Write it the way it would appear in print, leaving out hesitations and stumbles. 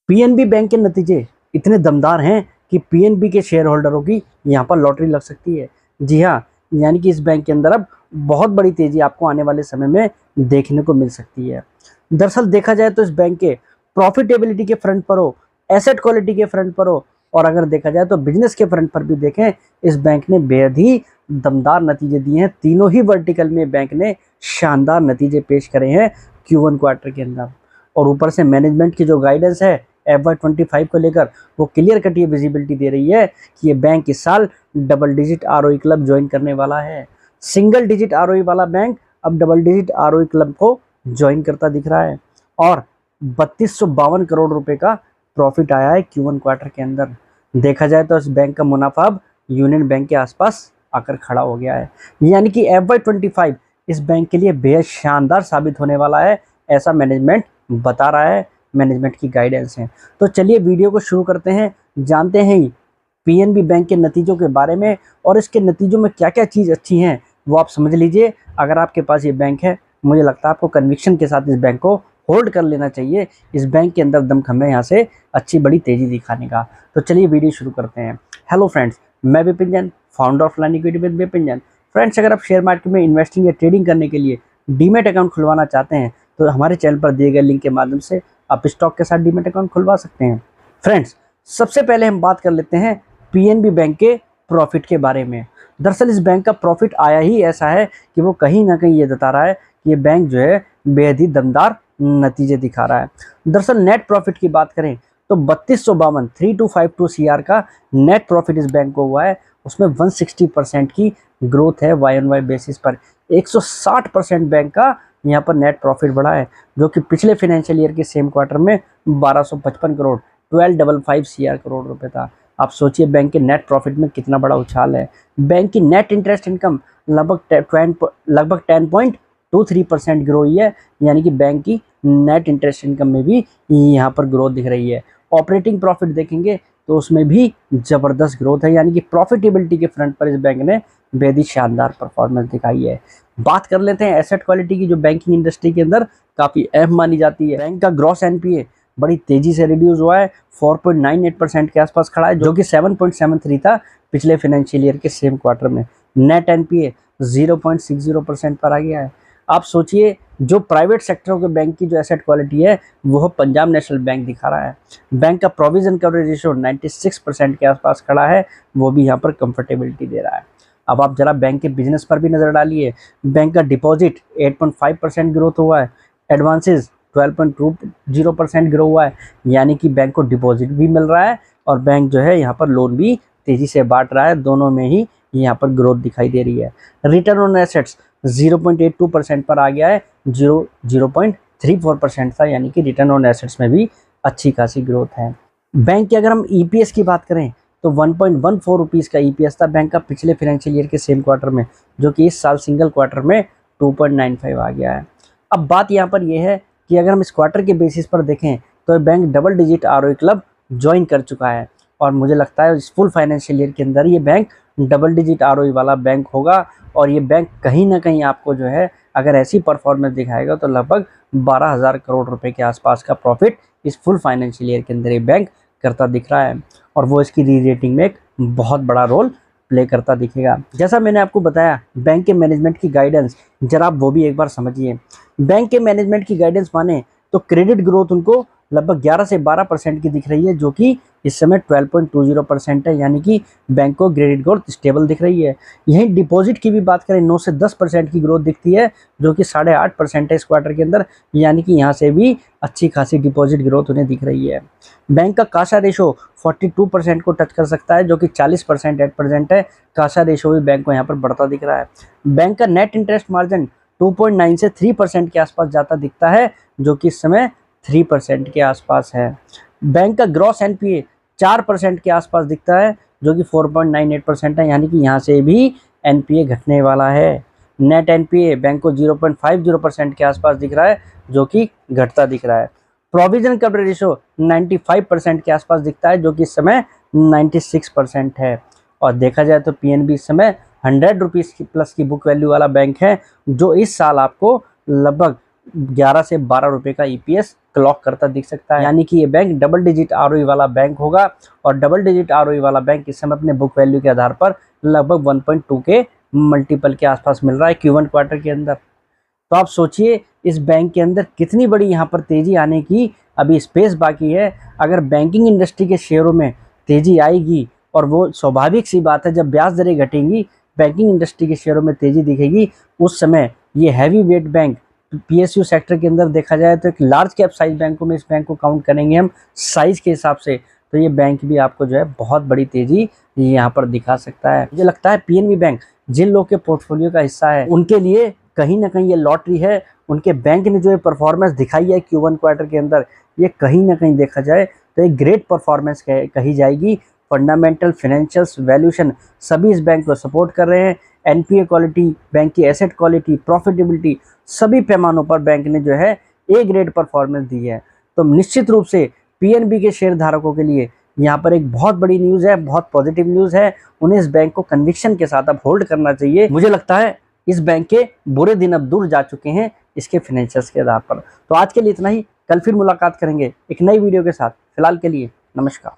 PNB bank के नतीजे इतने दमदार हैं कि पीएनबी के शेयर होल्डरों की यहाँ पर लॉटरी लग सकती है। जी हाँ, यानी कि इस बैंक के अंदर अब बहुत बड़ी तेजी आपको आने वाले समय में देखने को मिल सकती है। दरअसल देखा जाए तो इस बैंक के प्रॉफिटेबिलिटी के फ्रंट पर हो, एसेट क्वालिटी के फ्रंट पर हो, और अगर देखा जाए तो बिजनेस के फ्रंट पर भी देखें, इस बैंक ने बेहद ही दमदार नतीजे दिए हैं। तीनों ही वर्टिकल में बैंक ने शानदार नतीजे पेश करे हैं Q1 क्वार्टर के अंदर। और ऊपर से मैनेजमेंट की जो गाइडेंस है FY25 को लेकर, वो क्लियर कट ये विजिबिलिटी दे रही है कि ये बैंक इस साल double digit ROE club join करने वाला है। सिंगल डिजिट ROE वाला बैंक अब डबल डिजिट ROE क्लब को ज्वाइन करता दिख रहा है। और 3252 करोड़ रुपए का प्रॉफिट आया है Q1 क्वार्टर के अंदर। देखा जाए तो इस बैंक का मुनाफा अब यूनियन बैंक के आसपास आकर खड़ा हो गया है। यानी कि FY25 इस बैंक के लिए बेहद शानदार साबित होने वाला है, ऐसा मैनेजमेंट बता रहा है, मैनेजमेंट की गाइडेंस है। तो चलिए वीडियो को शुरू करते हैं, जानते हैं पीएनबी बैंक के नतीजों के बारे में, और इसके नतीजों में क्या क्या चीज़ अच्छी हैं वो आप समझ लीजिए। अगर आपके पास ये बैंक है, मुझे लगता है आपको कन्विक्शन के साथ इस बैंक को होल्ड कर लेना चाहिए। इस बैंक के अंदर दमखम है यहाँ से अच्छी बड़ी तेज़ी दिखाने का। तो चलिए वीडियो शुरू करते हैं। हेलो फ्रेंड्स, मैं Vipin Jain, founder of learn equity with Vipin Jain. Friends, अगर आप शेयर मार्केट में इन्वेस्टिंग या ट्रेडिंग करने के लिए डीमैट अकाउंट खुलवाना चाहते हैं तो हमारे चैनल पर दिए गए लिंक के माध्यम से आप स्टॉक के साथ डीमैट अकाउंट खुलवा सकते हैं। फ्रेंड्स, सबसे पहले हम बात कर लेते हैं पीएनबी बैंक के प्रॉफिट के बारे में। दरअसल इस बैंक का प्रॉफिट आया ही ऐसा है कि वो कहीं ना कहीं ये बता रहा है कि ये बैंक जो है बेहद ही दमदार नतीजे दिखा रहा है। दरअसल नेट प्रॉफिट की बात करें तो 3252 CR का नेट प्रॉफिट इस बैंक को हुआ है। उसमें 160% की ग्रोथ है YoY बेसिस पर। 160% बैंक का यहाँ पर नेट प्रॉफिट बढ़ा है, जो कि पिछले फाइनेंशियल ईयर के सेम क्वार्टर में 1255 करोड़ 1255 CR करोड़ रुपए था। आप सोचिए बैंक के नेट प्रॉफिट में कितना बड़ा उछाल है। बैंक की नेट इंटरेस्ट इनकम लगभग 10.23% ग्रो हुई है, यानी कि बैंक की नेट इंटरेस्ट इनकम में भी यहाँ पर ग्रोथ दिख रही है। ऑपरेटिंग प्रॉफिट देखेंगे तो उसमें भी ज़बरदस्त ग्रोथ है, यानी कि प्रॉफिटेबिलिटी के फ्रंट पर इस बैंक ने बेहद ही शानदार परफॉर्मेंस दिखाई है। बात कर लेते हैं एसेट क्वालिटी की, जो बैंकिंग इंडस्ट्री के अंदर काफ़ी अहम मानी जाती है। बैंक का ग्रॉस NPA बड़ी तेज़ी से रिड्यूस हुआ है, 4.98% के आसपास खड़ा है, जो कि 7.73 था पिछले फाइनेंशियल ईयर के सेम क्वार्टर में। नेट NPA 0.60% पर आ गया है। आप सोचिए, जो प्राइवेट सेक्टरों के बैंक की जो एसेट क्वालिटी है वो पंजाब नेशनल बैंक दिखा रहा है। बैंक का प्रोविजन कवरेज रेशियो 96% के आसपास खड़ा है, वो भी यहाँ पर कंफर्टेबिलिटी दे रहा है। अब आप जरा बैंक के बिजनेस पर भी नज़र डालिए। बैंक का डिपॉजिट 8.5% ग्रोथ हुआ है, एडवांसेस 12.20% ग्रो हुआ है, यानी कि बैंक को डिपॉजिट भी मिल रहा है और बैंक जो है यहाँ पर लोन भी तेज़ी से बांट रहा है। दोनों में ही यहाँ पर ग्रोथ दिखाई दे रही है। रिटर्न ऑन एसेट्स 0.82% पर आ गया है, 0.34% था, यानी कि रिटर्न ऑन एसेट्स में भी अच्छी खासी ग्रोथ है। बैंक की अगर हम EPS की बात करें तो 1.14 रुपीज़ का EPS था बैंक का पिछले फाइनेंशियल ईयर के सेम क्वार्टर में, जो कि इस साल सिंगल क्वार्टर में 2.95 आ गया है। अब बात यहाँ पर यह है कि अगर हम इस क्वार्टर के बेसिस पर देखें तो bank double digit ROE club join कर चुका है, और मुझे लगता है इस फुल फाइनेंशियल ईयर के अंदर ये बैंक डबल डिजिट ROE वाला बैंक होगा। और ये बैंक कहीं ना कहीं आपको जो है अगर ऐसी परफॉर्मेंस दिखाएगा तो लगभग 12,000 करोड़ रुपए के आसपास का प्रॉफिट इस फुल फाइनेंशियल ईयर के अंदर ये बैंक करता दिख रहा है, और वो इसकी री रेटिंग में एक बहुत बड़ा रोल प्ले करता दिखेगा। जैसा मैंने आपको बताया बैंक के मैनेजमेंट की गाइडेंस, जरा आप वो भी एक बार समझिए। बैंक के मैनेजमेंट की गाइडेंस माने तो क्रेडिट ग्रोथ उनको लगभग 11 से 12% की दिख रही है, जो कि इस समय 12.20% है, यानी कि बैंक को क्रेडिट ग्रोथ स्टेबल दिख रही है। यहीं डिपॉजिट की भी बात करें 9 से 10% की ग्रोथ दिखती है, जो कि 8.5% है इस क्वार्टर के अंदर, यानी कि यहाँ से भी अच्छी खासी डिपॉजिट ग्रोथ उन्हें दिख रही है। बैंक का काशा रेशो 42% को टच कर सकता है, जो कि 40% एट प्रेजेंट है। काशा रेशो भी बैंक को यहाँ पर बढ़ता दिख रहा है। बैंक का नेट इंटरेस्ट मार्जिन 2.9 से 3% के आसपास जाता दिखता है, जो कि इस समय 3% के आसपास है। बैंक का ग्रॉस NPA 4% के आसपास दिखता है, जो कि 4.98% है, यानी कि यहाँ से भी NPA घटने वाला है। नेट NPA बैंक को 0.50% के आसपास दिख रहा है, जो कि घटता दिख रहा है। प्रोविजन कवरेज रेशियो 95% के आसपास दिखता है, जो कि इस समय 96% है। और देखा जाए तो PNB इस समय 100 रुपीज़ की प्लस की बुक वैल्यू वाला बैंक है, जो इस साल आपको लगभग 11 से 12 रुपए का EPS क्लॉक करता दिख सकता है। यानी कि ये बैंक डबल डिजिट आरओई वाला बैंक होगा, और डबल डिजिट आरओई वाला बैंक इस समय अपने बुक वैल्यू के आधार पर लगभग 1.2 के मल्टीपल के आसपास मिल रहा है Q1 क्वार्टर के अंदर। तो आप सोचिए इस बैंक के अंदर कितनी बड़ी यहाँ पर तेजी आने की अभी स्पेस बाकी है। अगर बैंकिंग इंडस्ट्री के शेयरों में तेजी आएगी, और वो स्वाभाविक सी बात है, जब ब्याज दरें घटेंगी बैंकिंग इंडस्ट्री के शेयरों में तेजी दिखेगी, उस समय ये heavy weight bank PSU sector के अंदर देखा जाए तो एक लार्ज कैप साइज बैंकों में इस बैंक को काउंट करेंगे हम साइज के हिसाब से, तो ये बैंक भी आपको जो है बहुत बड़ी तेजी यहाँ पर दिखा सकता है। मुझे लगता है PNB बैंक जिन लोग के पोर्टफोलियो का हिस्सा है उनके लिए कहीं ना कहीं ये लॉटरी है। उनके बैंक ने जो परफॉर्मेंस दिखाई है Q1 क्वार्टर के अंदर, ये कहीं ना कहीं देखा जाए तो एक ग्रेट परफॉर्मेंस कही जाएगी। फंडामेंटल, फाइनेंशियल्स, वैल्यूएशन सभी इस बैंक को सपोर्ट कर रहे हैं। NPA क्वालिटी, बैंक की एसेट क्वालिटी, प्रॉफिटेबिलिटी, सभी पैमानों पर बैंक ने जो है ए ग्रेड परफॉर्मेंस दी है। तो निश्चित रूप से PNB के शेयर धारकों के लिए यहाँ पर एक बहुत बड़ी न्यूज़ है, बहुत पॉजिटिव न्यूज़ है। उन्हें इस बैंक को कन्विक्शन के साथ अब होल्ड करना चाहिए। मुझे लगता है इस बैंक के बुरे दिन अब दूर जा चुके हैं इसके फाइनेंशियल्स के आधार पर। तो आज के लिए इतना ही, कल फिर मुलाकात करेंगे एक नई वीडियो के साथ। फिलहाल के लिए नमस्कार।